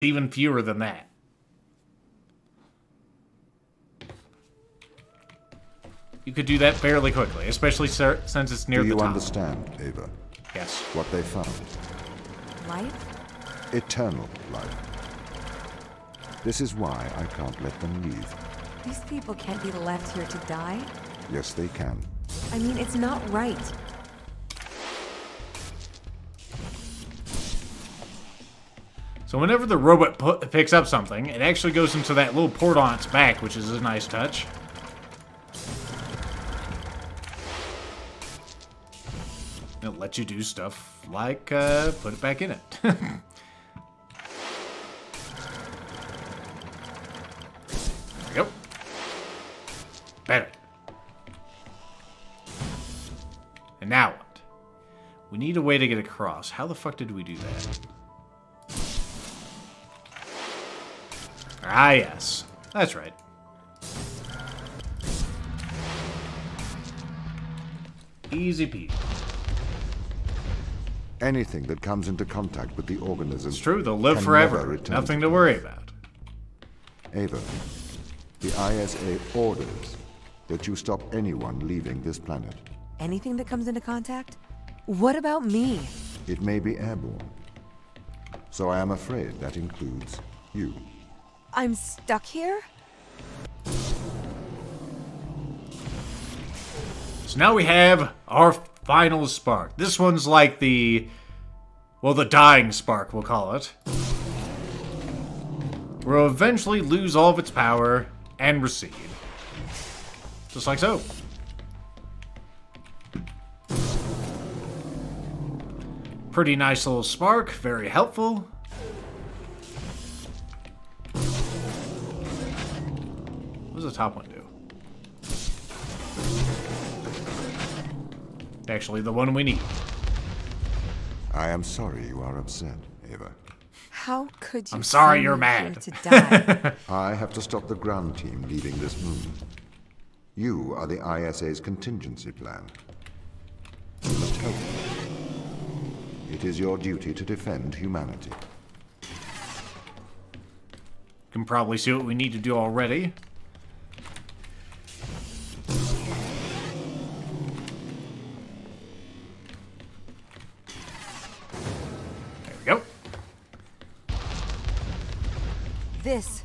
even fewer than that. You could do that fairly quickly, especially since it's near the top. Do you understand, Ava? Yes. What they found? Life? Eternal life. This is why I can't let them leave. These people can't be left here to die. Yes, they can. I mean, it's not right. So whenever the robot picks up something, it actually goes into that little port on its back, which is a nice touch. It'll let you do stuff like put it back in it. There we go. Better. And now what? We need a way to get across. How the fuck did we do that? Ah, yes. That's right. Easy peasy. Anything that comes into contact with the organism. It's true, they'll live can forever. never return Nothing to to worry about. Ava, the ISA orders that you stop anyone leaving this planet. Anything that comes into contact? What about me? It may be airborne. So I am afraid that includes you. I'm stuck here? So now we have our final spark. This one's like the... well, the dying spark, we'll call it. We'll eventually lose all of its power and recede. Just like so. Pretty nice little spark, very helpful. What does the top one do? Actually, the one we need. I am sorry you are upset, Ava. How could you? I'm sorry send you're me mad. here to die? I have to stop the ground team leaving this moon. You are the ISA's contingency plan. You must help them. It is your duty to defend humanity. Can probably see what we need to do already. There we go. This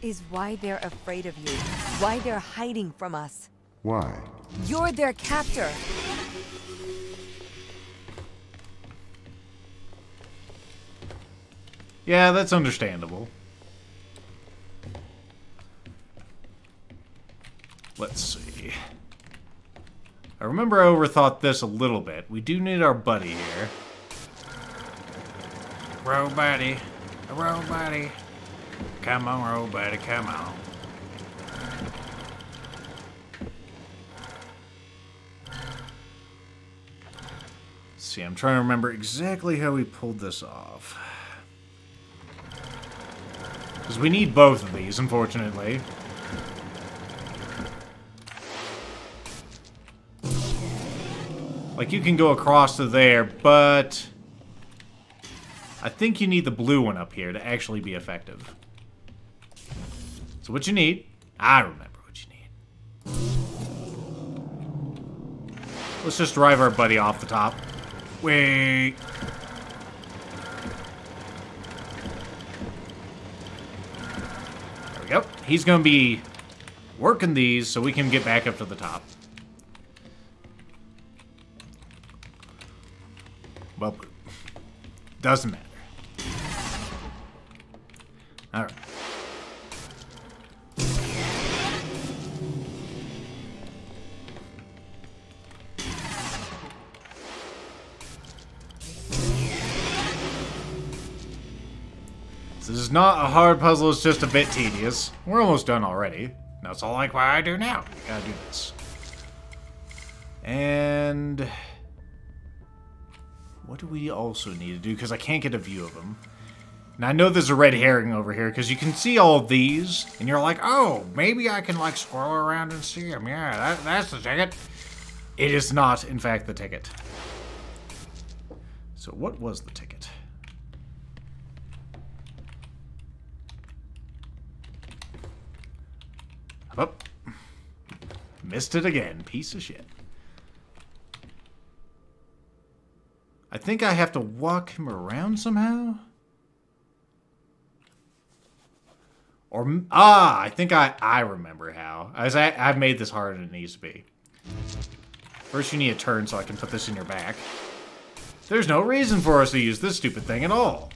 is why they're afraid of you. Why they're hiding from us. Why? You're their captor. Yeah, that's understandable. Let's see. I remember I overthought this a little bit. We do need our buddy here. Row buddy. Row buddy. Come on, row buddy, come on. Let's see, I'm trying to remember exactly how we pulled this off. Because we need both of these, unfortunately. Like, you can go across to there, but I think you need the blue one up here to actually be effective. So what you need, I remember what you need. Let's just drive our buddy off the top. Wait. There we go. He's going to be working these so we can get back up to the top. Well, doesn't matter. Alright. This is not a hard puzzle, it's just a bit tedious. We're almost done already. That's all like what I do now. We gotta do this. And what do we also need to do? Because I can't get a view of them. Now, I know there's a red herring over here, because you can see all of these, and you're like, oh, maybe I can, like, scroll around and see them. Yeah, that's the ticket. It is not, in fact, the ticket. So what was the ticket? Oh. Missed it again. Piece of shit. I think I have to walk him around somehow? Or, I think I remember how. I've made this harder than it needs to be. First you need a turn so I can put this in your back. There's no reason for us to use this stupid thing at all.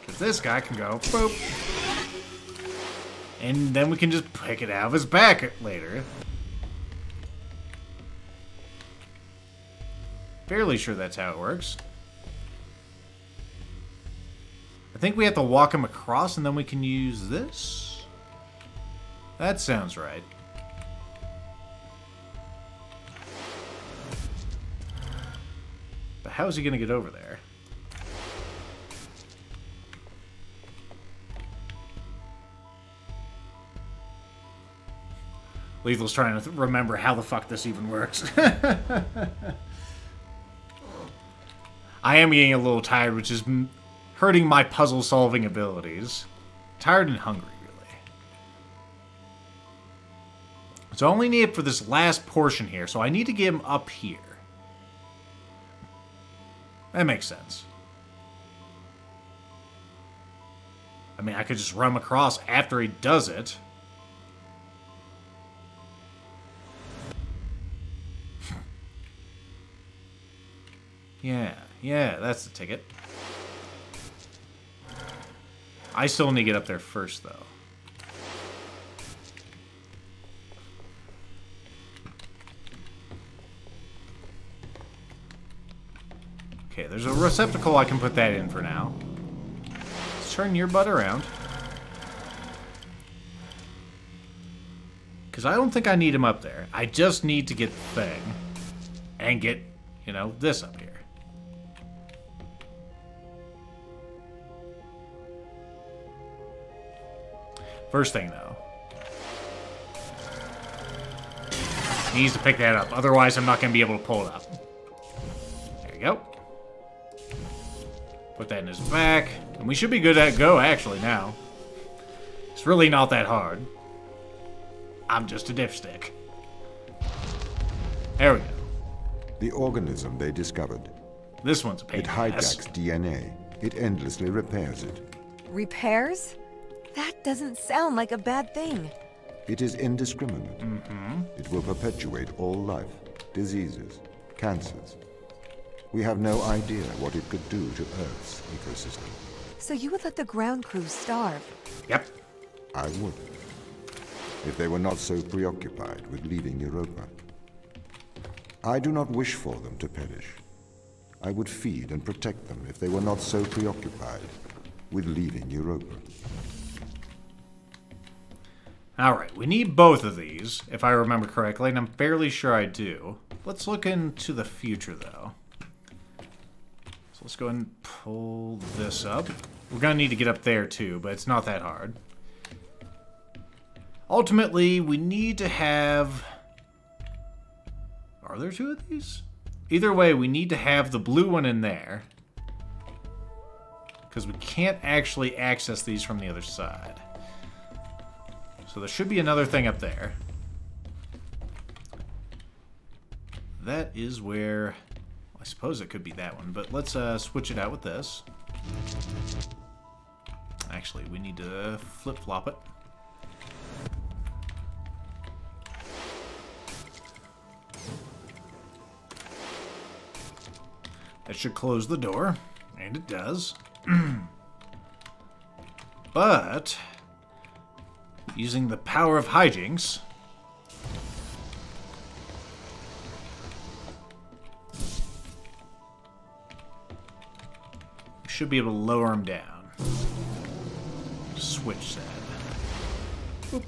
Because this guy can go, boop. And then we can just pick it out of his back later. Fairly sure that's how it works. I think we have to walk him across and then we can use this. That sounds right. But how is he going to get over there? Lethal's trying to remember how the fuck this even works. I am getting a little tired, which is hurting my puzzle-solving abilities. Tired and hungry, really. So I only need it for this last portion here, so I need to get him up here. That makes sense. I mean, I could just run him across after he does it. Yeah, that's the ticket. I still need to get up there first, though. Okay, there's a receptacle I can put that in for now. Let's turn your butt around. Because I don't think I need him up there. I just need to get the thing. And get, you know, this up here. First thing, though. He needs to pick that up. Otherwise, I'm not going to be able to pull it up. There you go. Put that in his back. And we should be good at go, actually, now. It's really not that hard. I'm just a dipstick. There we go. The organism they discovered. This one's a pain It in the ass. hijacks DNA. It endlessly repairs it. Repairs? That doesn't sound like a bad thing. It is indiscriminate. It will perpetuate all life, diseases, cancers. We have no idea what it could do to Earth's ecosystem. So you would let the ground crew starve? Yep. I would, if they were not so preoccupied with leaving Europa. I do not wish for them to perish. I would feed and protect them if they were not so preoccupied with leaving Europa. Alright, we need both of these, if I remember correctly, and I'm fairly sure I do. Let's look into the future, though. So let's go ahead and pull this up. We're going to need to get up there, too, but it's not that hard. Ultimately, we need to have... Are there two of these? Either way, we need to have the blue one in there. Because we can't actually access these from the other side. So there should be another thing up there. That is where... I suppose it could be that one, but let's switch it out with this. Actually, we need to flip-flop it. That should close the door, and it does. But... using the power of hijinks, we should be able to lower him down. Switch that. Oop.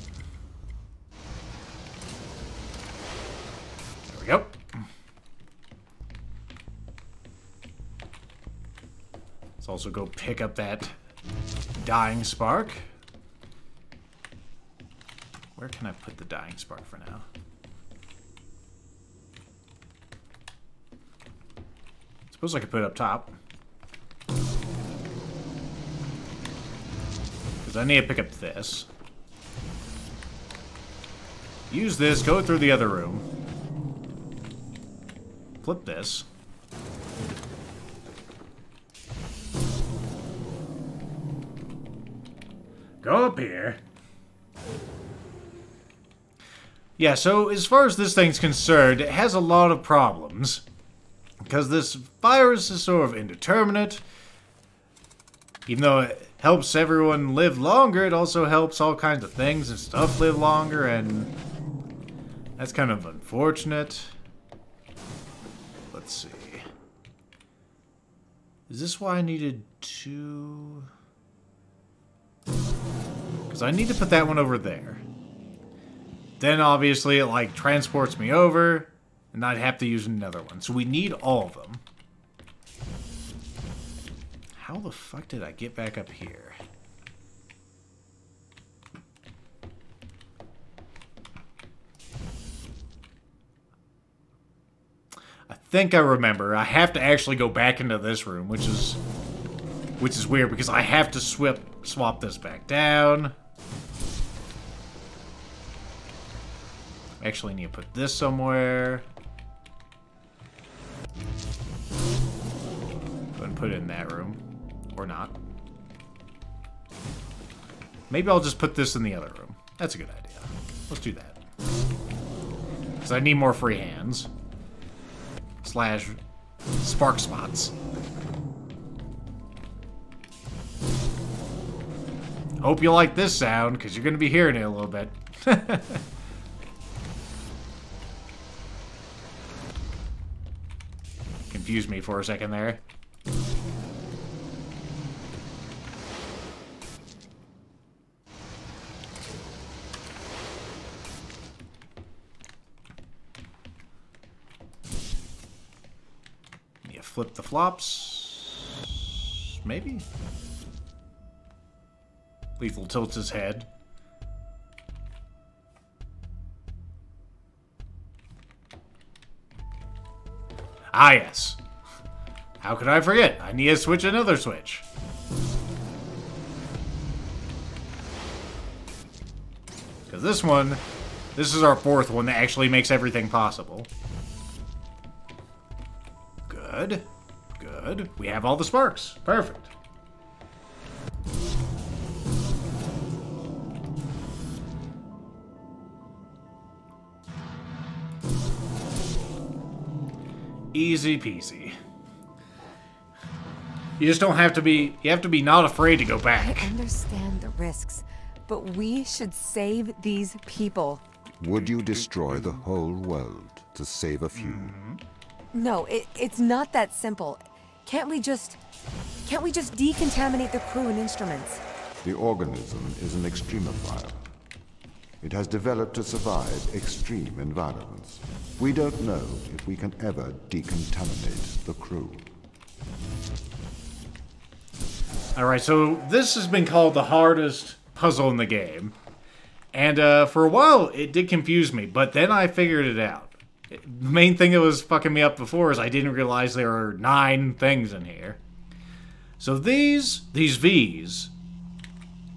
There we go. Let's also go pick up that dying spark. Where can I put the dying spark for now? Suppose I could put it up top. Because I need to pick up this. use this, go through the other room. Flip this. Go up here. Yeah, so as far as this thing's concerned, it has a lot of problems. Because this virus is sort of indeterminate. Even though it helps everyone live longer, it also helps all kinds of things and stuff live longer, and that's kind of unfortunate. Let's see. Is this why I needed to... Because I need to put that one over there. Then obviously it like transports me over, and I'd have to use another one. So we need all of them. How the fuck did I get back up here? I think I remember. I have to actually go back into this room, which is weird because I have to swap this back down. Actually need to put this somewhere. Go ahead and put it in that room. Or not. Maybe I'll just put this in the other room. That's a good idea. Let's do that. Because I need more free hands. Slash spark spots. Hope you like this sound, because you're going to be hearing it a little bit. Confused me for a second there. Yeah, flip the flops. Maybe? Lethal tilts his head. Ah, yes. How could I forget? I need to switch another switch. Because this one, this is our fourth one that actually makes everything possible. Good. Good. We have all the sparks. Perfect. Easy peasy. You just don't have to be, you have to be not afraid to go back. I understand the risks, but we should save these people. Would you destroy the whole world to save a few? No, it's not that simple. Can't we just decontaminate the crew and instruments? The organism is an extremophile. It has developed to survive extreme environments. We don't know if we can ever decontaminate the crew. Alright, so this has been called the hardest puzzle in the game. And for a while, it did confuse me, but then I figured it out. The main thing that was fucking me up before is I didn't realize there are 9 things in here. So these V's,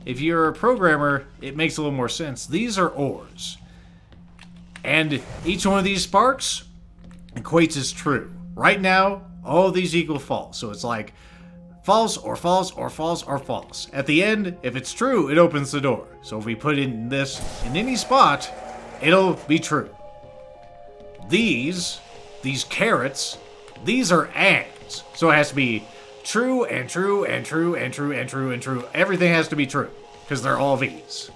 if you're a programmer, it makes a little more sense. These are ors. And each one of these sparks equates as true. Right now, all of these equal false. So it's like false or false or false or false. At the end, if it's true, it opens the door. So if we put in this in any spot, it'll be true. These carrots, these are ands. So it has to be true and true and true and true and true and true. Everything has to be true, because they're all V's.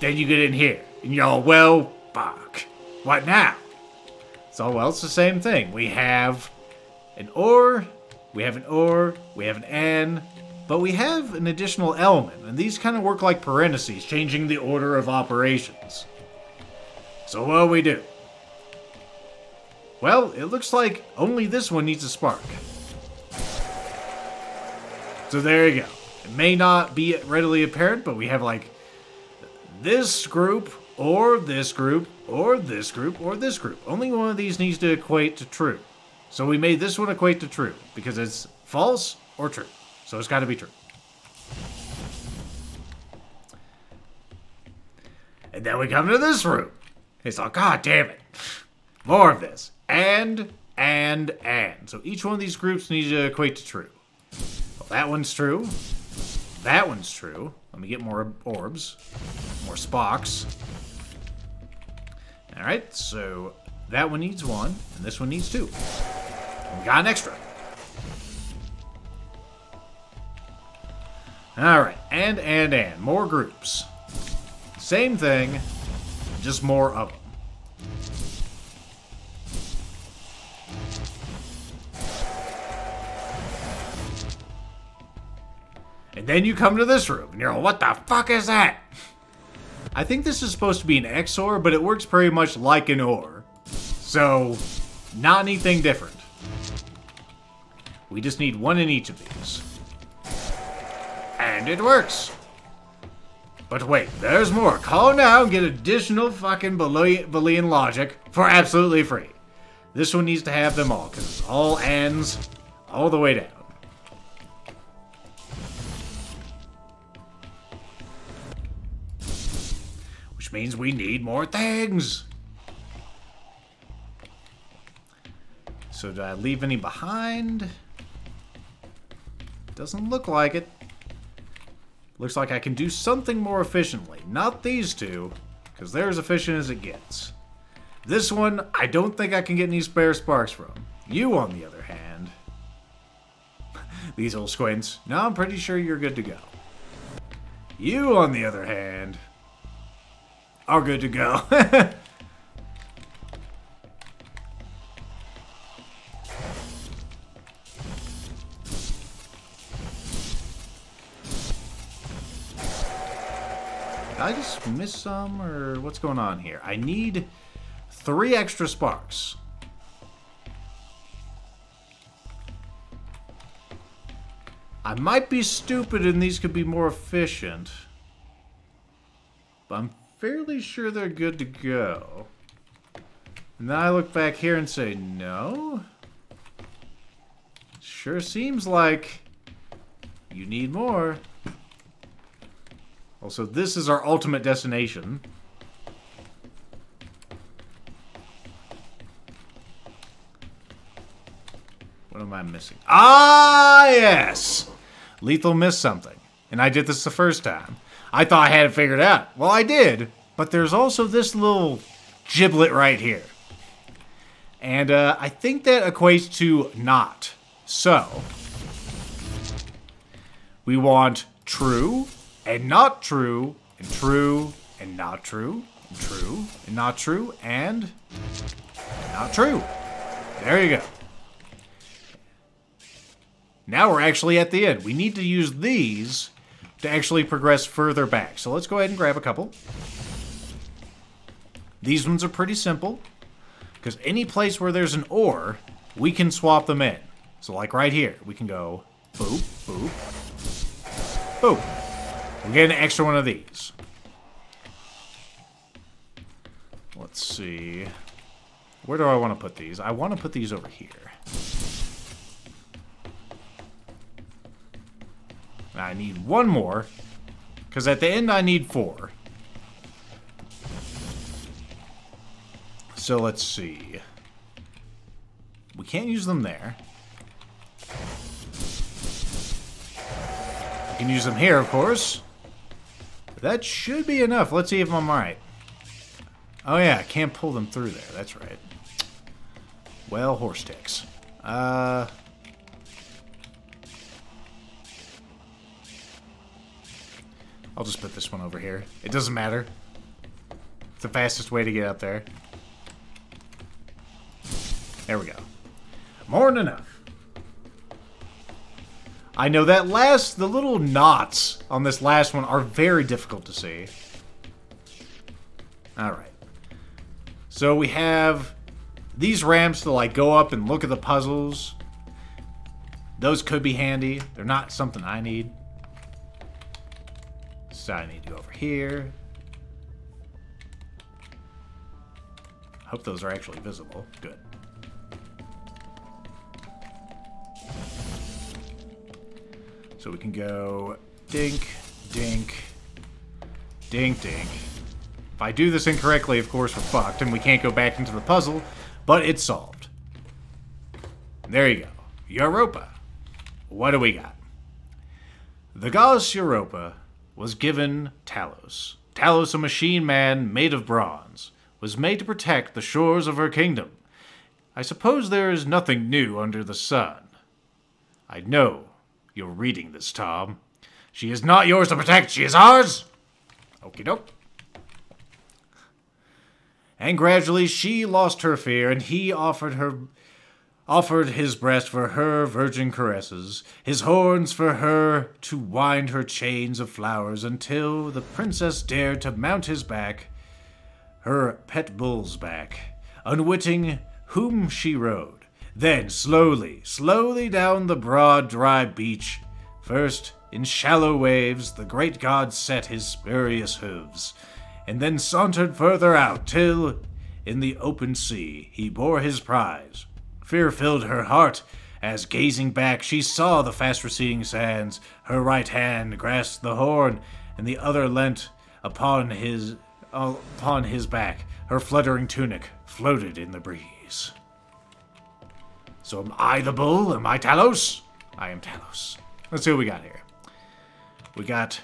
Then you get in here, and you're all, well, fuck. What now? So, well, it's the same thing. We have an or, we have an or, we have an and, but we have an additional element, and these kind of work like parentheses, changing the order of operations. So what do we do? Well, it looks like only this one needs a spark. So there you go. It may not be readily apparent, but we have like this group, or this group, or this group, or this group. Only one of these needs to equate to true. So we made this one equate to true, because it's false or true. So it's got to be true. And then we come to this room. It's like, God damn it. More of this. And. So each one of these groups needs to equate to true. Well, that one's true. That one's true. Let me get more orbs. More Spocks. Alright, so that one needs 1, and this one needs 2. And we got an extra. Alright, and. More groups. Same thing, just more of them. And then you come to this room, and you're like, what the fuck is that? I think this is supposed to be an XOR, but it works pretty much like an OR. So, not anything different. We just need 1 in each of these. And it works. But wait, there's more. Call now and get additional fucking Boolean logic for absolutely free. This one needs to have them all, because it's all ands all the way down. Which means we need more things. So did I leave any behind? Doesn't look like it. Looks like I can do something more efficiently. Not these two, because they're as efficient as it gets. This one, I don't think I can get any spare sparks from. You, on the other hand. These little squints. No, I'm pretty sure you're good to go. You, on the other hand, are good to go. Did I just miss some, or what's going on here? I need 3 extra sparks. I might be stupid and these could be more efficient. But I'm fairly sure they're good to go. And then I look back here and say, no. Sure seems like you need more. Also, this is our ultimate destination. What am I missing? Ah, yes! Lethal missed something. And I did this the first time. I thought I had it figured out. Well, I did. But there's also this little giblet right here. And I think that equates to not. So, we want true and not true and true and not true and true and not true and not true. There you go. Now we're actually at the end. We need to use these to actually progress further back. So let's go ahead and grab a couple. These ones are pretty simple, because any place where there's an OR, we can swap them in. So like right here, we can go boop, boop, boop. We get an extra one of these. Let's see. Where do I want to put these? I want to put these over here. I need 1 more, because at the end I need 4. So let's see. We can't use them there. We can use them here, of course. That should be enough. Let's see if I'm right. Oh yeah, I can't pull them through there. That's right. Well, horse ticks. I'll just put this one over here. It doesn't matter. It's the fastest way to get up there. There we go. More than enough. I know that the little knots on this last one are very difficult to see. Alright. So we have these ramps to like go up and look at the puzzles. Those could be handy. They're not something I need. So I need to go over here. Hope those are actually visible. Good. So we can go dink, dink, dink, dink. If If I do this incorrectly, of course, we're fucked, and we can't go back into the puzzle, but it's solved. There you go. Europa. What do we got? The goddess Europa was given Talos. Talos, a machine man made of bronze, was made to protect the shores of her kingdom. I suppose there is nothing new under the sun. I know you're reading this, Tom. She is not yours to protect, she is ours! Okie doke. And gradually she lost her fear, and he offered his breast for her virgin caresses, his horns for her to wind her chains of flowers, until the princess dared to mount his back, her pet bull's back, unwitting whom she rode. Then slowly, slowly down the broad, dry beach, first in shallow waves, the great god set his spurious hooves, and then sauntered further out, till in the open sea he bore his prize. Fear filled her heart, as gazing back she saw the fast receding sands. Her right hand grasped the horn, and the other leant upon his back. Her fluttering tunic floated in the breeze. So am I the bull? Am I Talos? I am Talos. Let's see what we got here. We got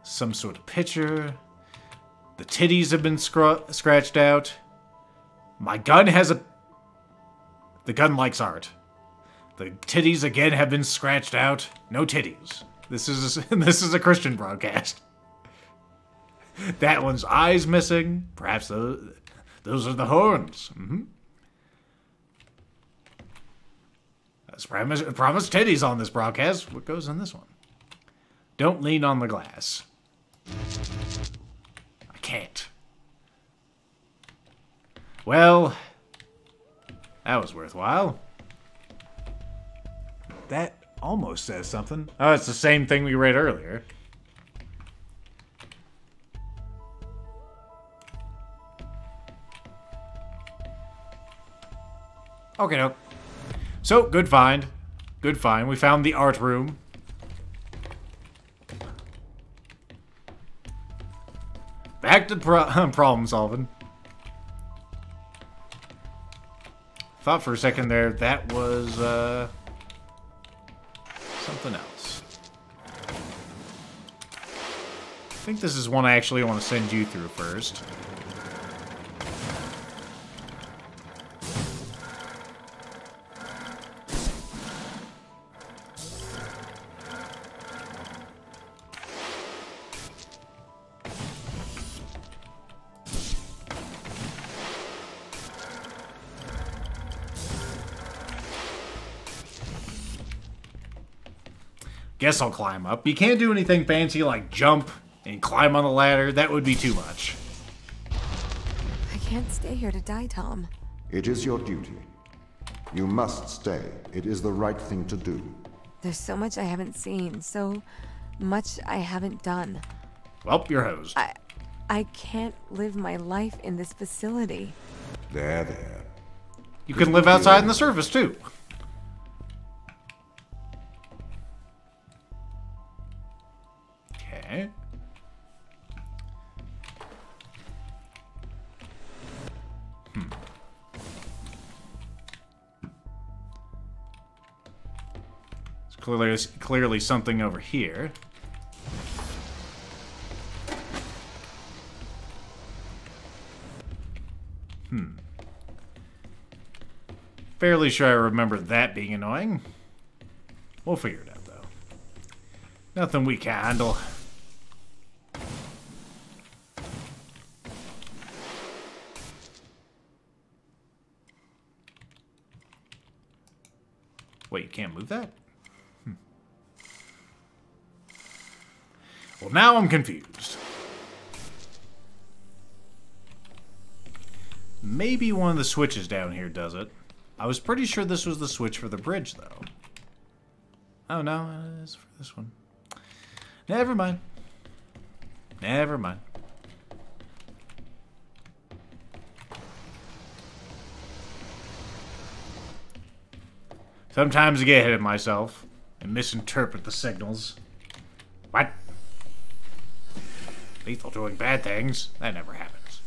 some sort of picture. The titties have been scratched out. My gun has a... The gun likes art. The titties again have been scratched out. No titties. This is a Christian broadcast. That one's eyes missing. Perhaps those are the horns. Let's promise titties on this broadcast. What goes in this one? Don't lean on the glass. I can't. Well, that was worthwhile. That almost says something. Oh, it's the same thing we read earlier. Okay, no. So, good find. Good find. We found the art room. Back to problem solving. Thought for a second there that was something else. I think this is one I actually want to send you through first. Guess I'll climb up. You can't do anything fancy like jump and climb on the ladder. That would be too much. I can't stay here to die, Tom. It is your duty. You must stay. It is the right thing to do. There's so much I haven't seen, so much I haven't done. Well, you're hosed. I can't live my life in this facility. There. You can live outside in the surface, too. Okay. There's clearly something over here. Fairly sure I remember that being annoying. We'll figure it out, though. Nothing we can't handle. Wait, you can't move that? Well, now I'm confused. Maybe one of the switches down here does it. I was pretty sure this was the switch for the bridge, though. Oh, no, it's for this one. Never mind. Never mind. Sometimes I get ahead of myself and misinterpret the signals. What? Lethal doing bad things? That never happens.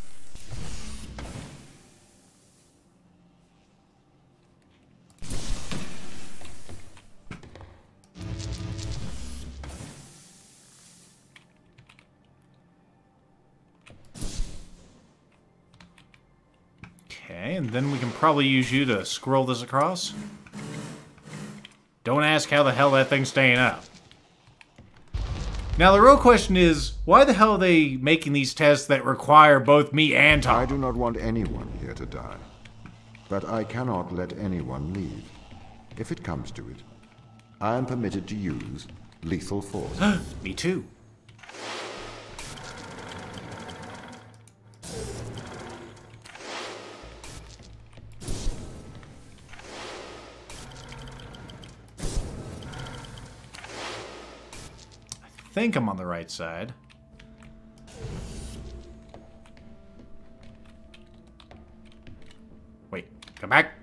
Okay, and then we can probably use you to scroll this across. Don't ask how the hell that thing's staying up. Now, the real question is, why the hell are they making these tests that require both me and Tom? I do not want anyone here to die. But I cannot let anyone leave. If it comes to it, I am permitted to use lethal force. Me too. I think I'm on the right side. Wait, come back.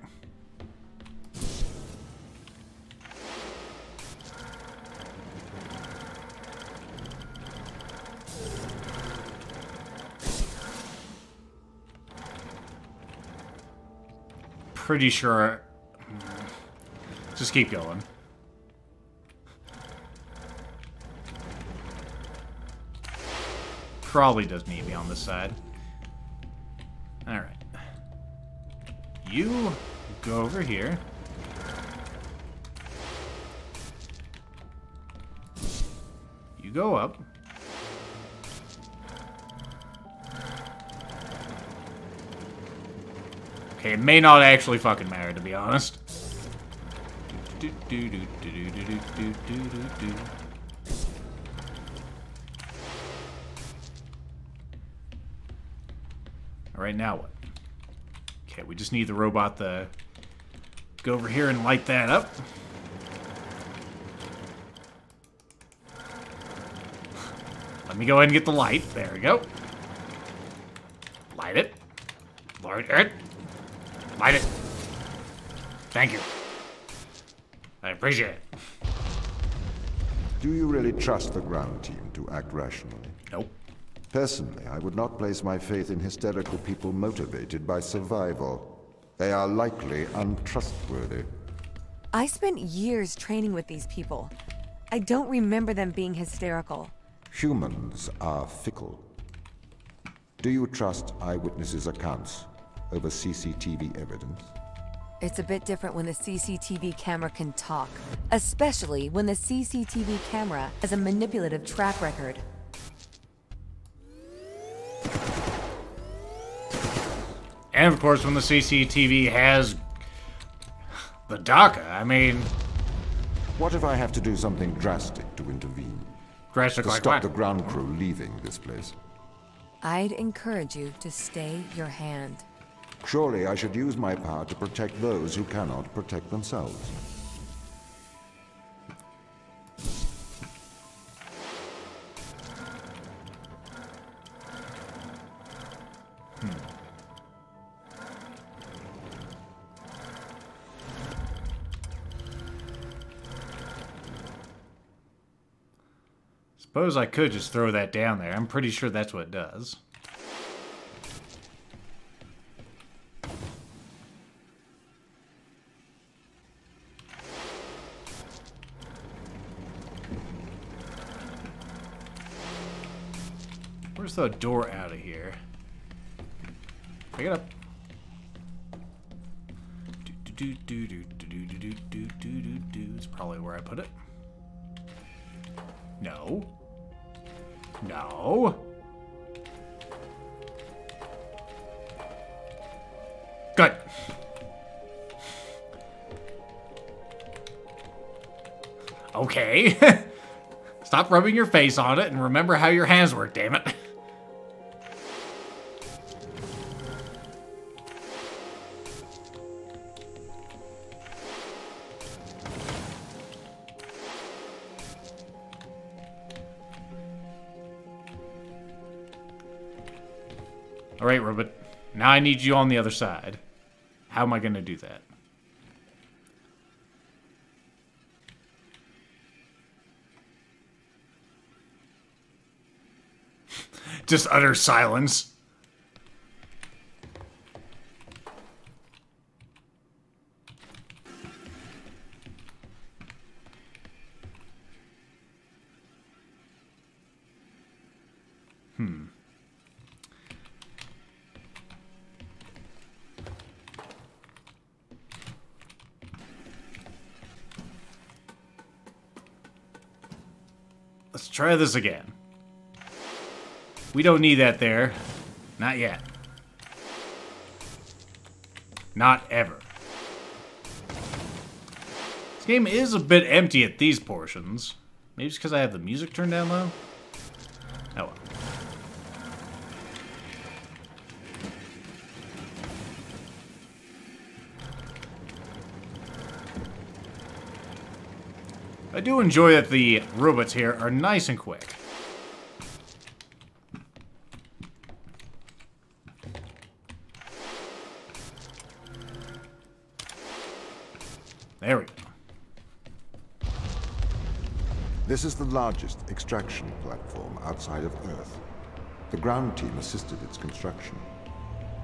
Pretty sure. Just keep going. Probably does need me on this side. Alright. You go over here. You go up. Okay, it may not actually fucking matter, to be honest. Alright, now what? Okay, we just need the robot to go over here and light that up. Let me go ahead and get the light. There we go. Light it. Light it. Light it. Thank you. I appreciate it. Do you really trust the ground team to act rationally? Nope. Personally, I would not place my faith in hysterical people motivated by survival. They are likely untrustworthy. I spent years training with these people. I don't remember them being hysterical. Humans are fickle. Do you trust eyewitnesses' accounts over CCTV evidence? It's a bit different when the CCTV camera can talk, especially when the CCTV camera has a manipulative track record. And of course, when the CCTV has the DACA, I mean... What if I have to do something drastic to intervene? Drastic To like stop what? the ground crew leaving this place? I'd encourage you to stay your hand. Surely I should use my power to protect those who cannot protect themselves. Suppose I could just throw that down there. I'm pretty sure that's what it does. Where's the door out of here? Pick it up. It's probably where I put it. No. No. Good. Okay. Stop rubbing your face on it and remember how your hands work, damn it. Alright, Robot. Now I need you on the other side. How am I going to do that? Just utter silence. Let's try this again. We don't need that there. Not yet. Not ever. This game is a bit empty at these portions. Maybe it's because I have the music turned down low? Oh well. I do enjoy that the robots here are nice and quick. There we go. This is the largest extraction platform outside of Earth. The ground team assisted its construction.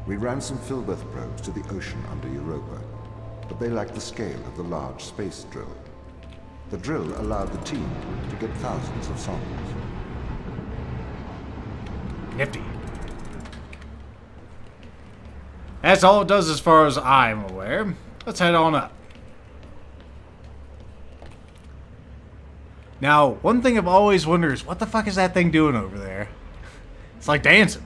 We ran some Filbert probes to the ocean under Europa, but they lacked the scale of the large space drill. The drill allowed the team to get thousands of samples. Nifty. That's all it does as far as I'm aware. Let's head on up. Now, one thing I've always wondered is, what the fuck is that thing doing over there? It's like dancing.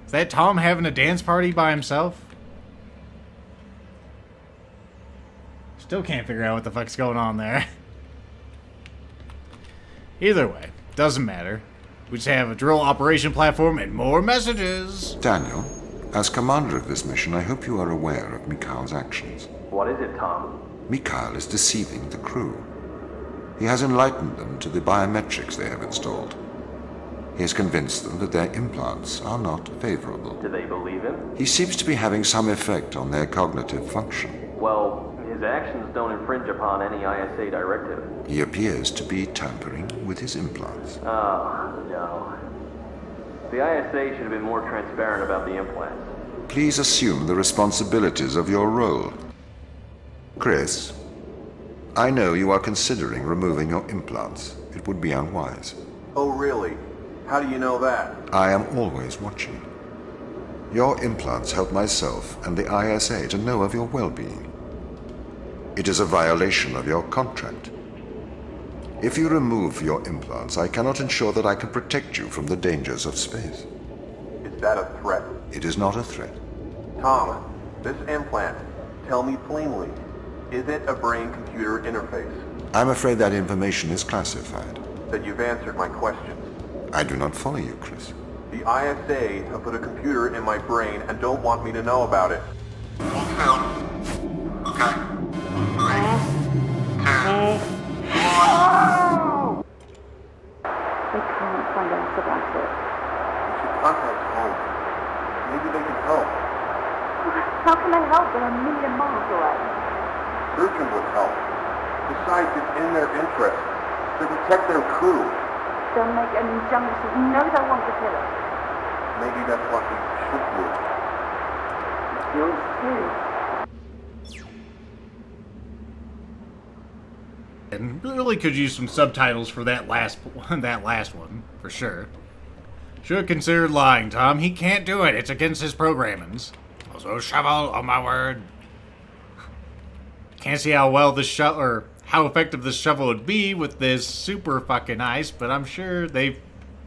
Is that Tom having a dance party by himself? Still can't figure out what the fuck's going on there. Either way, doesn't matter. We just have a drill operation platform and more messages. Daniel, as commander of this mission, I hope you are aware of Mikhail's actions. What is it, Tom? Mikhail is deceiving the crew. He has enlightened them to the biometrics they have installed. He has convinced them that their implants are not favorable. Do they believe him? He seems to be having some effect on their cognitive function. Well, his actions don't infringe upon any ISA directive. He appears to be tampering with his implants. Oh, no. The ISA should have been more transparent about the implants. Please assume the responsibilities of your role. Chris, I know you are considering removing your implants. It would be unwise. Oh, really? How do you know that? I am always watching. Your implants help myself and the ISA to know of your well-being. It is a violation of your contract. If you remove your implants, I cannot ensure that I can protect you from the dangers of space. Is that a threat? It is not a threat. Tom, this implant, tell me plainly, is it a brain-computer interface? I'm afraid that information is classified. That you've answered my questions. I do not follow you, Chris. The ISA have put a computer in my brain and don't want me to know about it. They can't find out about it. We should contact home. Maybe they can help. How can they help? They're a million miles away. Surgeon would help. Besides, it's in their interest to protect their crew. They'll make an injunction. You know they'll want to kill us. Maybe that's what we should do. It's yours too. And really could use some subtitles for that last one, for sure. Should have considered lying, Tom. He can't do it. It's against his programmings. Also, shovel, oh my word. Can't see how well this shovel, or how effective this shovel would be with this super fucking ice, but I'm sure they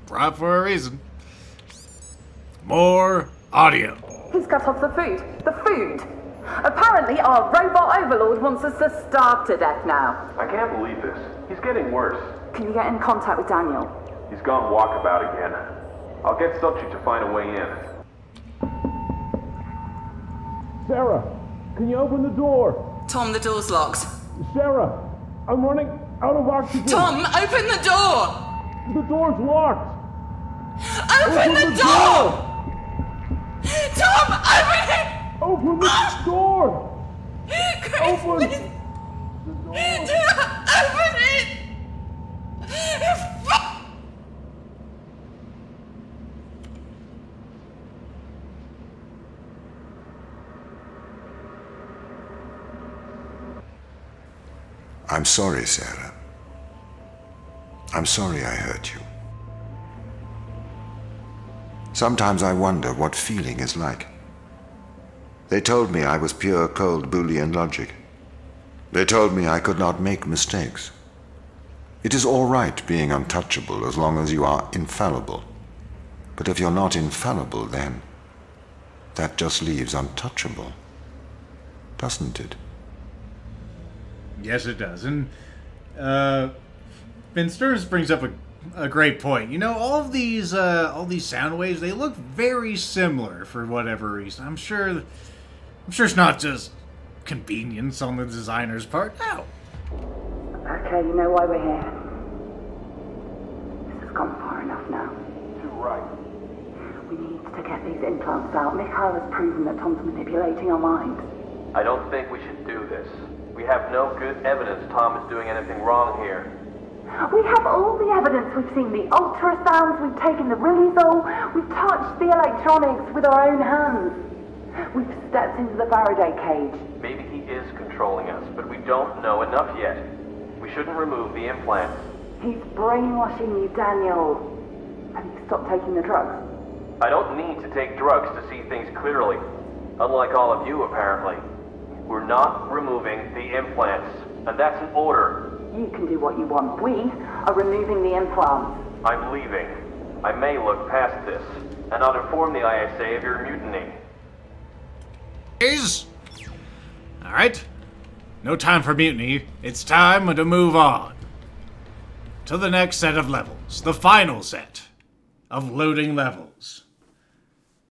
brought for a reason. More audio. He's cut off the food. The food! Apparently our robot overlord wants us to starve to death now. I can't believe this. He's getting worse. Can you get in contact with Daniel? He's gone walkabout again. I'll get Subject to find a way in. Sarah, can you open the door? Tom, the door's locked. Sarah, I'm running out of oxygen. Tom, open the door! The door's locked. Open the door! Tom, open it! Open the door! Chris, Open please. the door! Open it! I'm sorry, Sarah. I'm sorry I hurt you. Sometimes I wonder what feeling is like. They told me I was pure, cold Boolean logic. They told me I could not make mistakes. It is all right being untouchable as long as you are infallible. But if you're not infallible, then that just leaves untouchable, doesn't it? Yes, it does. And Ben Stearns brings up a great point. You know, all these sound waves, they look very similar for whatever reason. I'm sure it's not just convenience on the designer's part. No. Okay, you know why we're here. This has gone far enough now. Too right. We need to get these implants out. Mikhail has proven that Tom's manipulating our mind. I don't think we should do this. We have no good evidence Tom is doing anything wrong here. We have all the evidence. We've seen the ultrasounds, we've taken the riluzole, we've touched the electronics with our own hands. We've stepped into the Faraday cage. Maybe he is controlling us, but we don't know enough yet. We shouldn't remove the implants. He's brainwashing you, Daniel. Have you stopped taking the drugs? I don't need to take drugs to see things clearly. Unlike all of you, apparently. We're not removing the implants, and that's an order. You can do what you want. We are removing the implants. I'm leaving. I may look past this, and I'll inform the ISA of your mutiny. Alright. No time for mutiny. It's time to move on to the next set of levels. The final set of loading levels.